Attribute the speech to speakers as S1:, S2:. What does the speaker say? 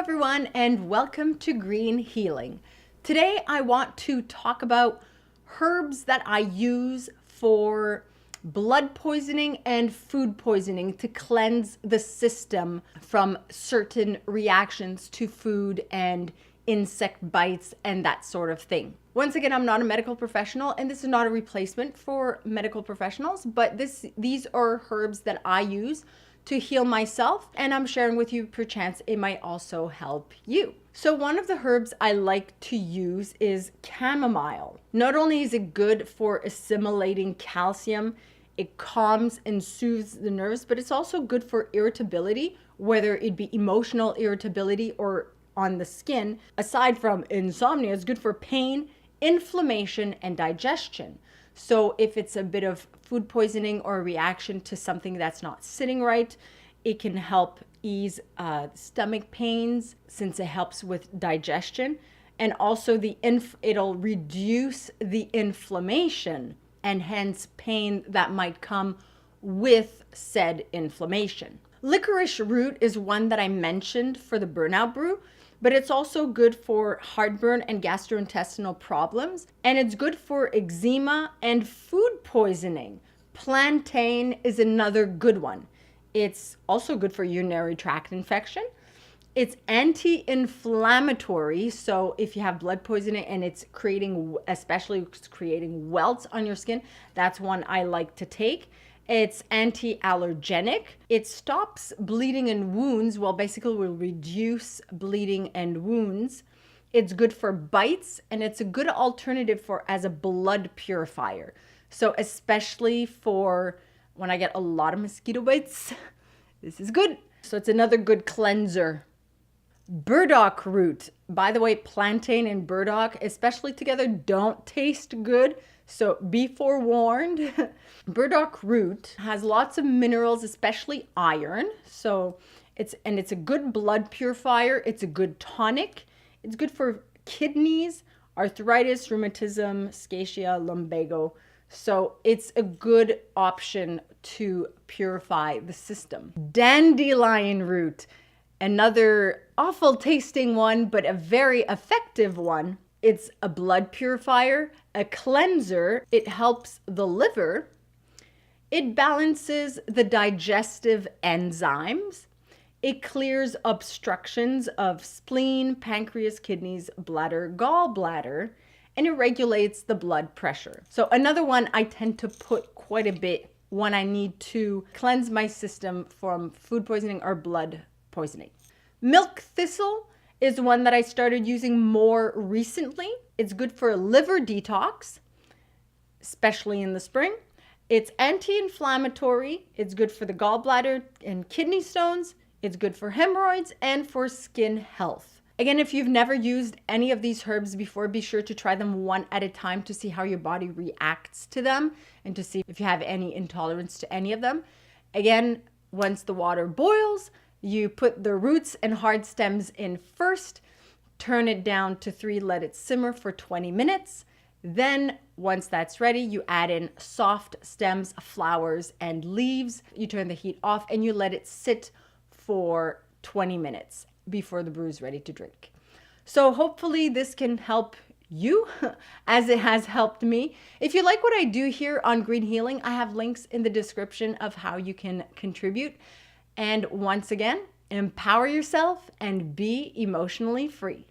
S1: everyone, and welcome to Green Healing. Today I want to talk about herbs that I use for blood poisoning and food poisoning to cleanse the system from certain reactions to food and insect bites and that sort of thing. Once again, I'm not a medical professional, and this is not a replacement for medical professionals, but these are herbs that I use to heal myself, and I'm sharing with you, perchance it might also help you. So one of the herbs I like to use is chamomile. Not only is it good for assimilating calcium, it calms and soothes the nerves, but it's also good for irritability, whether it be emotional irritability or on the skin. Aside from insomnia, it's good for pain, inflammation, and digestion. So if it's a bit of food poisoning or a reaction to something that's not sitting right, it can help ease stomach pains since it helps with digestion. And also it'll reduce the inflammation and hence pain that might come with said inflammation. Licorice root is one that I mentioned for the burnout brew, but it's also good for heartburn and gastrointestinal problems, and it's good for eczema and food poisoning. Plantain is another good one. It's also good for urinary tract infection. It's anti-inflammatory, so if you have blood poisoning and it's creating welts on your skin, that's one I like to take. It's anti-allergenic. It stops bleeding and wounds, well, basically will reduce bleeding and wounds. It's good for bites, and it's a good alternative as a blood purifier. So especially for when I get a lot of mosquito bites, this is good. So it's another good cleanser. Burdock root. By the way, plantain and burdock, especially together, don't taste good. So be forewarned. Burdock root has lots of minerals, especially iron. So it's a good blood purifier. It's a good tonic. It's good for kidneys, arthritis, rheumatism, sciatica, lumbago. So it's a good option to purify the system. Dandelion root, another awful tasting one, but a very effective one. It's a blood purifier, a cleanser. It helps the liver. It balances the digestive enzymes. It clears obstructions of spleen, pancreas, kidneys, bladder, gallbladder, and it regulates the blood pressure. So another one I tend to put quite a bit when I need to cleanse my system from food poisoning or blood poisoning. Milk thistle is one that I started using more recently. It's good for liver detox, especially in the spring. It's anti-inflammatory. It's good for the gallbladder and kidney stones. It's good for hemorrhoids and for skin health. Again, if you've never used any of these herbs before, be sure to try them one at a time to see how your body reacts to them and to see if you have any intolerance to any of them. Again, once the water boils, you put the roots and hard stems in first, turn it down to 3, let it simmer for 20 minutes. Then once that's ready, you add in soft stems, flowers, and leaves. You turn the heat off and you let it sit for 20 minutes before the brew is ready to drink. So hopefully this can help you as it has helped me. If you like what I do here on Green Healing, I have links in the description of how you can contribute. And once again, empower yourself and be emotionally free.